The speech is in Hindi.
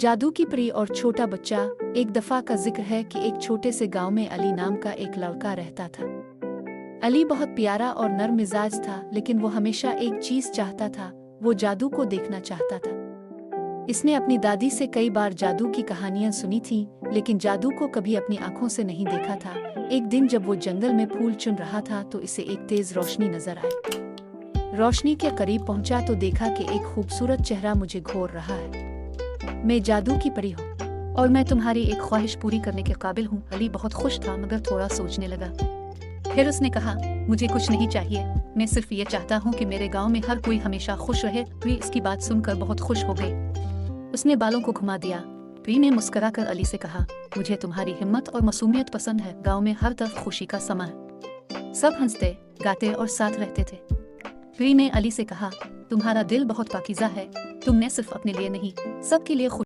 जादू की परी और छोटा बच्चा। एक दफा का जिक्र है कि एक छोटे से गांव में अली नाम का एक लड़का रहता था। अली बहुत प्यारा और नर्म मिजाज था, लेकिन वो हमेशा एक चीज चाहता था, वो जादू को देखना चाहता था। इसने अपनी दादी से कई बार जादू की कहानियां सुनी थीं, लेकिन जादू को कभी अपनी आंखों से नहीं देखा था। एक दिन जब वो जंगल में फूल चुन रहा था तो इसे एक तेज रोशनी नजर आई। रोशनी के करीब पहुंचा तो देखा कि एक खूबसूरत चेहरा मुझे घूर रहा है। मैं जादू की परी हूँ और मैं तुम्हारी एक ख्वाहिश पूरी करने के काबिल हूँ। अली बहुत खुश था, मगर थोड़ा सोचने लगा। फिर उसने कहा, मुझे कुछ नहीं चाहिए, मैं सिर्फ ये चाहता हूँ कि मेरे गांव में हर कोई हमेशा खुश रहे। वे इसकी बात सुनकर बहुत खुश हो गए। उसने बालों को घुमा दिया। प्री ने मुस्कुराकर अली से कहा, मुझे तुम्हारी हिम्मत और मासूमियत पसंद है। गांव में हर तरफ खुशी का समा है, सब हंसते गाते और साथ रहते थे। प्री ने अली से कहा, तुम्हारा दिल बहुत पाकीज़ा है, तुमने सिर्फ अपने लिए नहीं, सबके लिए खुश